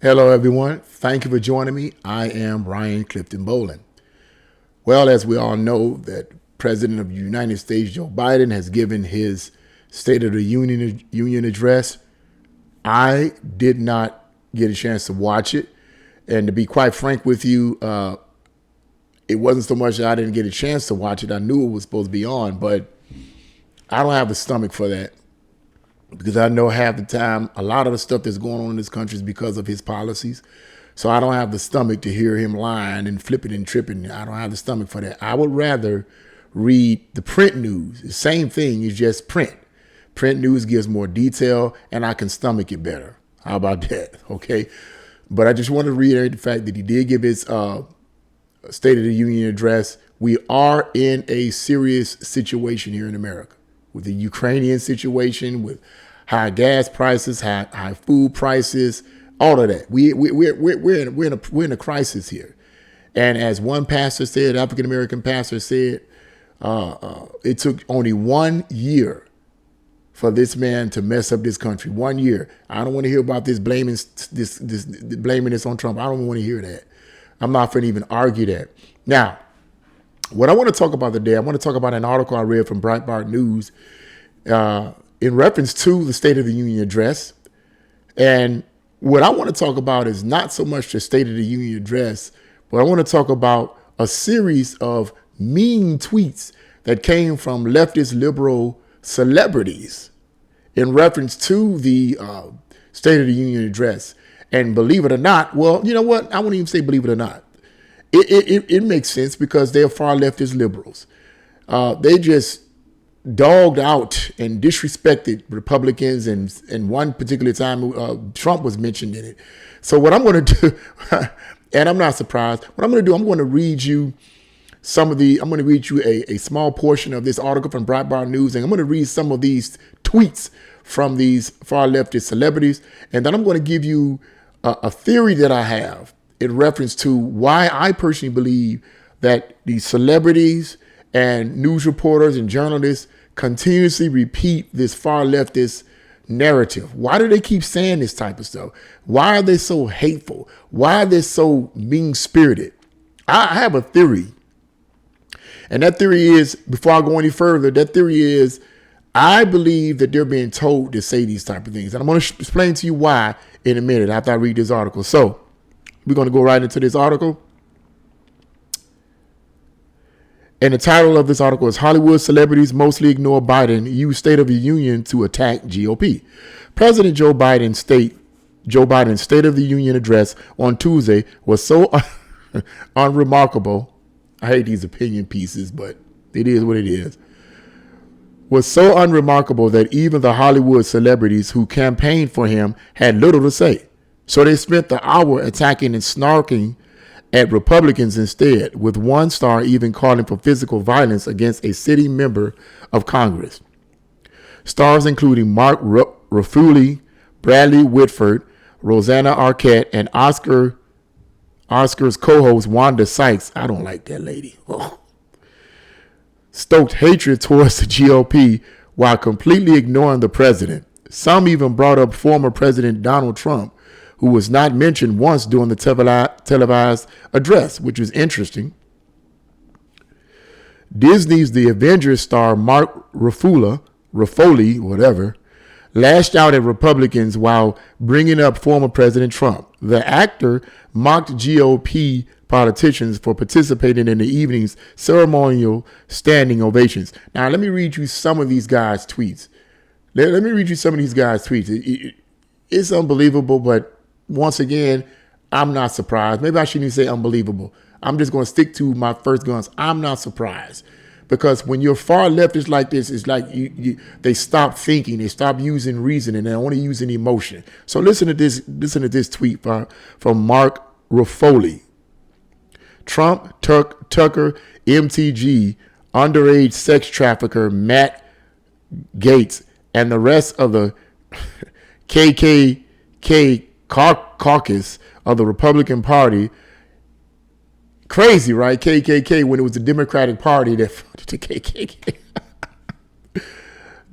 Hello, everyone. Thank you for joining me. I am Ryan Clifton Bolin. Well, as we all know, that President of the United States, Joe Biden, has given his State of the Union address. I did not get a chance to watch it. And to be quite frank with you, it wasn't so much that I didn't get a chance to watch it. I knew it was supposed to be on, but I don't have the stomach for that. Because I know half the time, a lot of the stuff that's going on in this country is because of his policies. So I don't have the stomach to hear him lying and flipping and tripping. I don't have the stomach for that. I would rather read the print news. The same thing is just print. Print news gives more detail and I can stomach it better. How about that? Okay. But I just want to reiterate the fact that he did give his State of the Union address. We are in a serious situation here in America with the Ukrainian situation, with high gas prices, high food prices, all of that. We're in a crisis here. And as one pastor said, African American pastor said, it took only 1 year for this man to mess up this country. 1 year. I don't want to hear about this blaming this on Trump. I don't want to hear that. I'm not going to even argue that. Now, what I want to talk about today, I want to talk about an article I read from Breitbart News in reference to the State of the Union address. And what I want to talk about is not so much the State of the Union address, but I want to talk about a series of mean tweets that came from leftist liberal celebrities in reference to the State of the Union address. And believe it or not, well, you know what? I won't even say believe it or not. It makes sense because they're far leftist liberals. They just dogged out and disrespected Republicans, and one particular time Trump was mentioned in it. So what I'm going to do, and I'm not surprised, what I'm going to do, I'm going to read you a small portion of this article from Breitbart News, and I'm going to read some of these tweets from these far leftist celebrities, and then I'm going to give you a theory that I have in reference to why I personally believe that these celebrities and news reporters and journalists continuously repeat this far leftist narrative. Why do they keep saying this type of stuff? Why are they so hateful? Why are they so mean-spirited? I have a theory. And that theory is, before I go any further, that theory is, I believe that they're being told to say these type of things. And I'm going to explain to you why in a minute after I read this article. So we're going to go right into this article. And the title of this article is Hollywood Celebrities Mostly Ignore Biden, Use State of the Union to Attack GOP. President Joe Biden's State of the Union address on Tuesday was so unremarkable. I hate these opinion pieces, but it is what it is. Was so unremarkable that even the Hollywood celebrities who campaigned for him had little to say. So they spent the hour attacking and snarking at Republicans instead, with one star even calling for physical violence against a sitting member of Congress. Stars including Mark Ruffalo, Bradley Whitford, Rosanna Arquette, and Oscar's co-host Wanda Sykes, I don't like that lady, stoked hatred towards the GOP while completely ignoring the president. Some even brought up former President Donald Trump, who was not mentioned once during the televised address, which was interesting. Disney's The Avengers star Mark Ruffalo, whatever, lashed out at Republicans while bringing up former President Trump. The actor mocked GOP politicians for participating in the evening's ceremonial standing ovations. Now, let me read you some of these guys' tweets. It's unbelievable, but once again, I'm not surprised. Maybe I shouldn't even say unbelievable. I'm just going to stick to my first guns. I'm not surprised. Because when you're far leftist like this, it's like they stop thinking, they stop using reason, and they're only using emotion. So listen to this tweet from Mark Ruffalo. Trump, Tucker, MTG, underage sex trafficker Matt Gaetz, and the rest of the KKK caucus of the Republican Party. Crazy, right? KKK, when it was the Democratic Party that funded the KKK.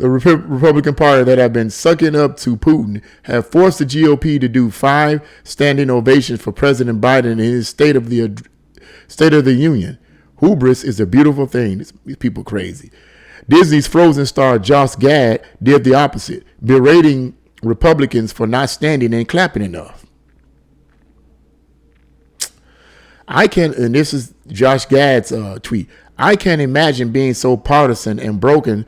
the Republican Party that have been sucking up to Putin have forced the GOP to do 5 standing ovations for President Biden in his State of the Union. Hubris is a beautiful thing. These people crazy. Disney's Frozen star Josh Gad did the opposite, berating Republicans for not standing and clapping enough. And this is Josh Gad's tweet, I can't imagine being so partisan and broken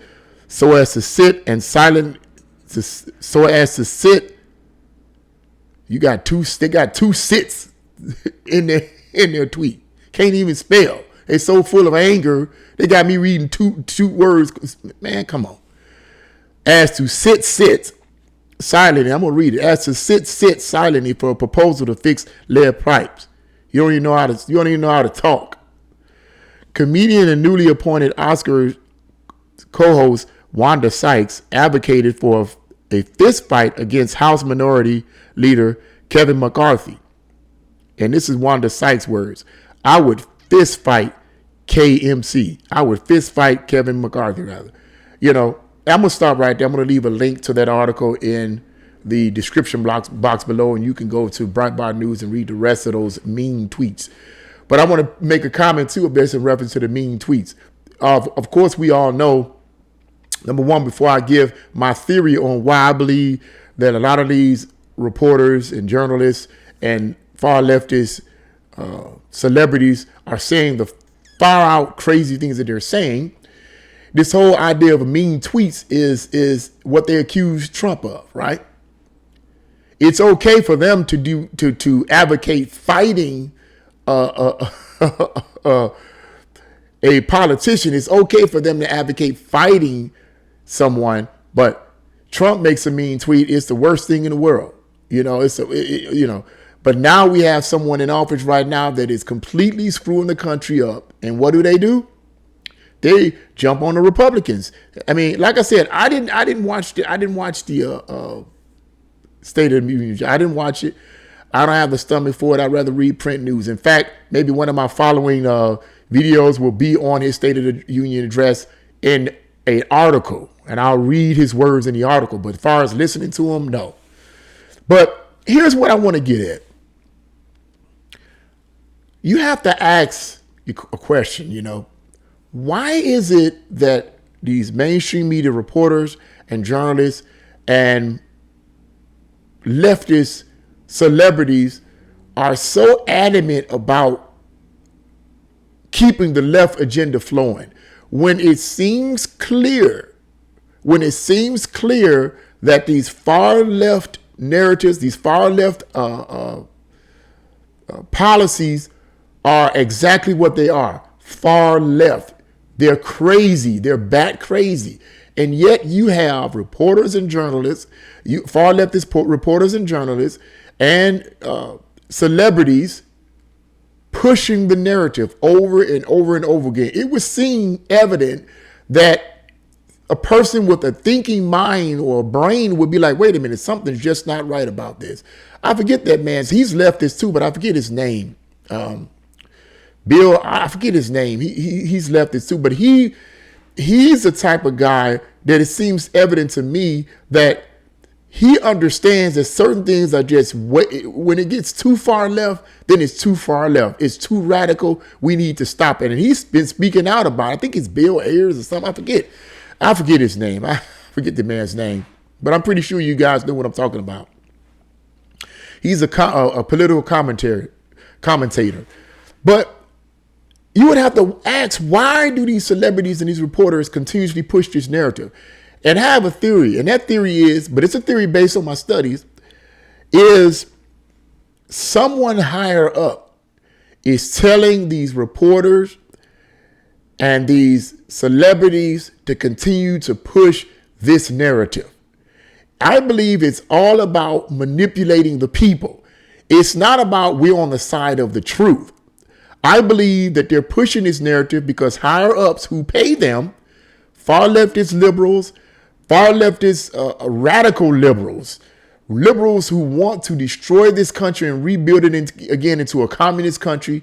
so as to sit and silent, they got two sits in their tweet. Can't even spell. They're so full of anger, they got me reading two words. Man, come on. As to sit silently, I'm going to read it. As to sit silently for a proposal to fix lead pipes. You don't even know how to talk. Comedian and newly appointed Oscar co-host Wanda Sykes advocated for a fist fight against House Minority Leader Kevin McCarthy. And this is Wanda Sykes' words. I would fist fight KMC. I would fist fight Kevin McCarthy, rather. You know, I'm going to stop right there. I'm going to leave a link to that article in the description box below, and you can go to Breitbart News and read the rest of those mean tweets. But I want to make a comment, too, based in reference to the mean tweets. Of course, we all know, number one, before I give my theory on why I believe that a lot of these reporters and journalists and far leftist celebrities are saying the far out crazy things that they're saying, this whole idea of mean tweets is what they accuse Trump of, right? It's okay for them to advocate fighting a politician. It's okay for them to advocate fighting someone, but Trump makes a mean tweet. It's the worst thing in the world. You know, but now we have someone in office right now that is completely screwing the country up. And what do? They jump on the Republicans. I mean, like I said, I didn't watch the State of the Union. I didn't watch it. I don't have the stomach for it. I'd rather read print news. In fact, maybe one of my following videos will be on his State of the Union address in an article, and I'll read his words in the article. But as far as listening to him, no. But here's what I want to get at. You have to ask a question, you know. Why is it that these mainstream media reporters and journalists and leftist celebrities are so adamant about keeping the left agenda flowing when it seems clear that these far left narratives, these far left policies are exactly what they are, far left. They're crazy. They're bat crazy. And yet you have reporters and journalists, far leftist reporters and journalists, and celebrities pushing the narrative over and over and over again. It was seen evident that a person with a thinking mind or a brain would be like, wait a minute, something's just not right about this. I forget that man's, he's leftist too, but I forget his name. Bill, I forget his name. He's leftist too, but he's the type of guy that it seems evident to me that he understands that certain things are just, when it gets too far left, then it's too far left. It's too radical. We need to stop it. And he's been speaking out about it. I think it's Bill Ayers or something. I forget his name. I forget the man's name, but I'm pretty sure you guys know what I'm talking about. He's a political commentator. But you would have to ask, why do these celebrities and these reporters continuously push this narrative? And I have a theory, and that theory is, but it's a theory based on my studies, is someone higher up is telling these reporters and these celebrities to continue to push this narrative. I believe it's all about manipulating the people. It's not about we're on the side of the truth. I believe that they're pushing this narrative because higher ups who pay them, far leftist liberals, far leftist radical liberals who want to destroy this country and rebuild it again into a communist country.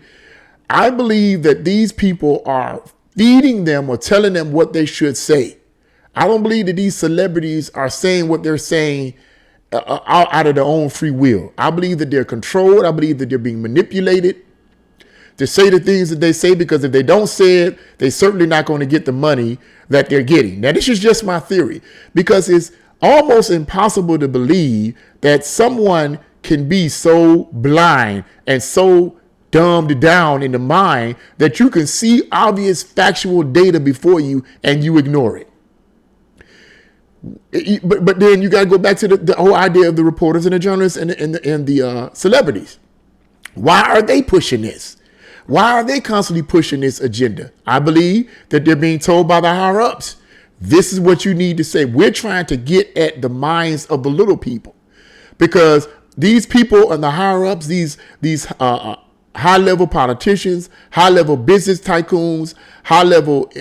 I believe that these people are feeding them or telling them what they should say. I don't believe that these celebrities are saying what they're saying out of their own free will. I believe that they're controlled. I believe that they're being manipulated to say the things that they say, because if they don't say it, they're certainly not going to get the money that they're getting. Now, this is just my theory, because it's almost impossible to believe that someone can be so blind and so dumbed down in the mind that you can see obvious factual data before you and you ignore it. But then you got to go back to the whole idea of the reporters and the journalists and the celebrities. Why are they pushing this? Why are they constantly pushing this agenda? I believe that they're being told by the higher ups, this is what you need to say. We're trying to get at the minds of the little people, because these people and the higher ups, these high-level politicians, high-level business tycoons, high-level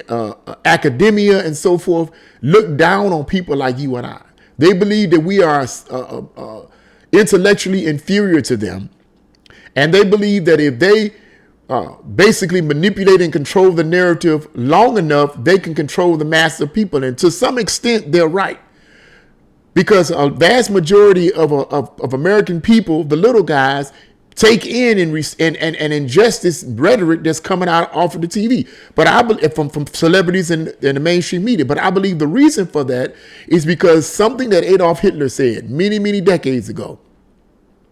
academia and so forth, look down on people like you and I. They believe that we are intellectually inferior to them. And they believe that if they basically manipulate and control the narrative long enough, they can control the mass of people. And to some extent, they're right. Because a vast majority of American people, the little guys, take in and ingest this rhetoric that's coming out off of the TV. But I believe from celebrities and the mainstream media. But I believe the reason for that is because something that Adolf Hitler said many, many decades ago,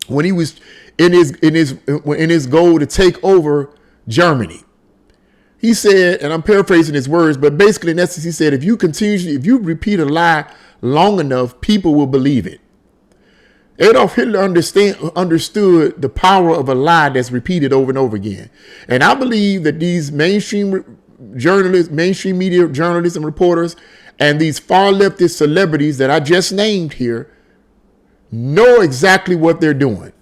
when he was in his goal to take over Germany. He said, and I'm paraphrasing his words, but basically in essence, he said, if you repeat a lie long enough, people will believe it. Adolf Hitler understood the power of a lie that's repeated over and over again. And I believe that these mainstream journalists, mainstream media journalists and reporters, and these far leftist celebrities that I just named here know exactly what they're doing.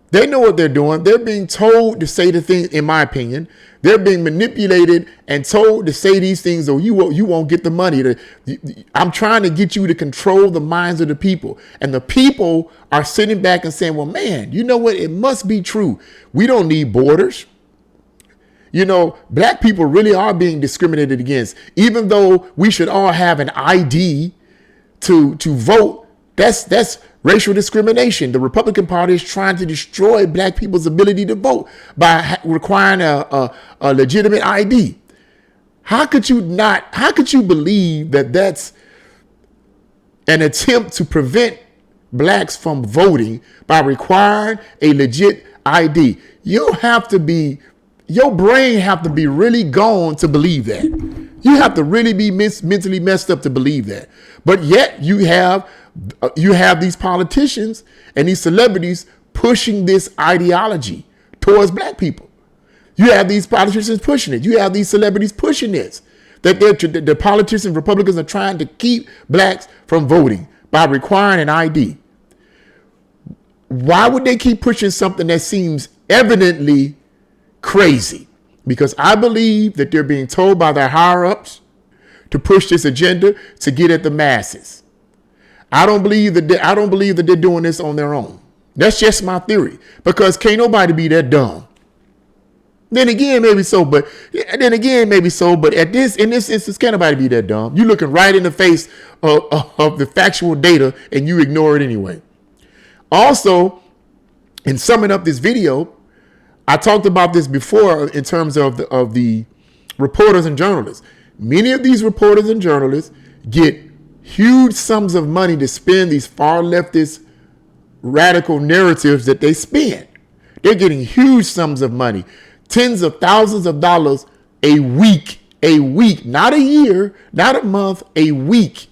They know what they're doing. They're being told to say the things, in my opinion. They're being manipulated and told to say these things, or you won't get the money. I'm trying to get you to control the minds of the people. And the people are sitting back and saying, well, man, you know what? It must be true. We don't need borders. You know, black people really are being discriminated against. Even though we should all have an ID to vote, that's racial discrimination. The Republican Party is trying to destroy black people's ability to vote by requiring a legitimate ID. How could you believe that that's an attempt to prevent blacks from voting by requiring a legit ID? Your brain have to be really gone to believe that. You have to really be mentally messed up to believe that. But yet you have these politicians and these celebrities pushing this ideology towards black people. You have these politicians pushing it. You have these celebrities pushing this. That the politicians, Republicans are trying to keep blacks from voting by requiring an ID. Why would they keep pushing something that seems evidently crazy? Because I believe that they're being told by their higher ups to push this agenda to get at the masses. I don't believe that they're doing this on their own. That's just my theory, because can't nobody be that dumb. Then again, maybe so, but in this instance, can't nobody be that dumb. You're looking right in the face of the factual data and you ignore it anyway. Also, in summing up this video, I talked about this before in terms of the reporters and journalists. Many of these reporters and journalists get huge sums of money to spin these far leftist radical narratives that they spin. They're getting huge sums of money, tens of thousands of dollars a week, not a year, not a month, a week.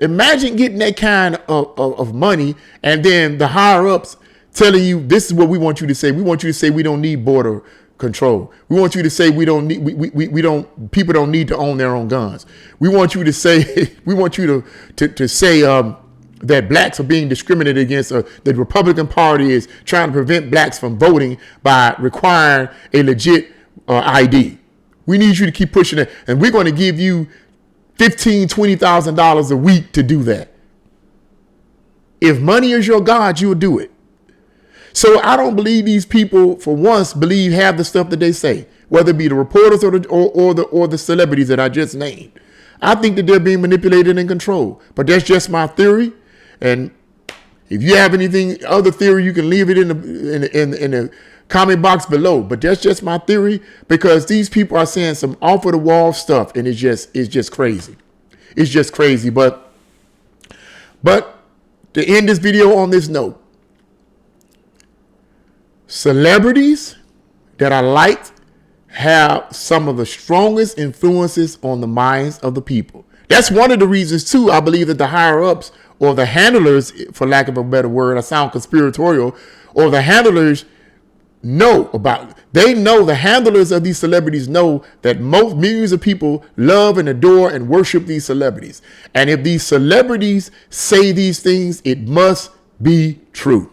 Imagine getting that kind of money and then the higher ups telling you, this is what we want you to say. We want you to say we don't need border control. We want you to say people don't need to own their own guns. We want you to say to say that blacks are being discriminated against. The Republican Party is trying to prevent blacks from voting by requiring a legit ID. We need you to keep pushing it, and we're going to give you $15,000-$20,000 a week to do that. If money is your God, you'll do it. So I don't believe these people, for once, believe half the stuff that they say, whether it be the reporters or the celebrities that I just named. I think that they're being manipulated and controlled. But that's just my theory. And if you have anything other theory, you can leave it in the comment box below. But that's just my theory, because these people are saying some off of the wall stuff, and it's just crazy. It's just crazy. But to end this video on this note, celebrities that are liked have some of the strongest influences on the minds of the people. That's one of the reasons too, I believe, that the higher ups, or the handlers, for lack of a better word, I sound conspiratorial, or the handlers know about, they know, the handlers of these celebrities know that most millions of people love and adore and worship these celebrities. And if these celebrities say these things, it must be true.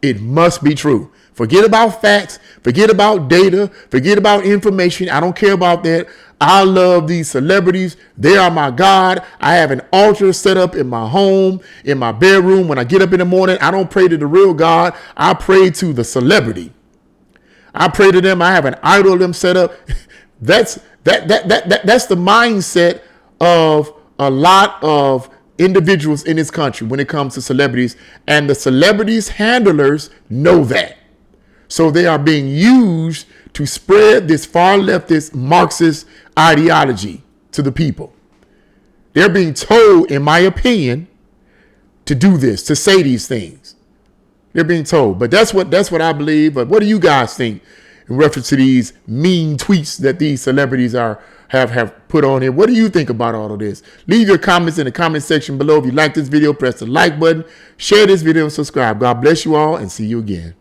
It must be true. Forget about facts. Forget about data. Forget about information. I don't care about that. I love these celebrities. They are my God. I have an altar set up in my home, in my bedroom. When I get up in the morning, I don't pray to the real God. I pray to the celebrity. I pray to them. I have an idol of them set up. That's the mindset of a lot of individuals in this country when it comes to celebrities, and the celebrities handlers know that. So they are being used to spread this far leftist Marxist ideology to the people. They're being told, in my opinion, to do this, to say these things. They're being told. But that's what I believe. But what do you guys think in reference to these mean tweets that these celebrities have put on here? What do you think about all of this? Leave your comments in the comment section below. If you like this video, press the like button, share this video, and subscribe. God bless you all, and see you again.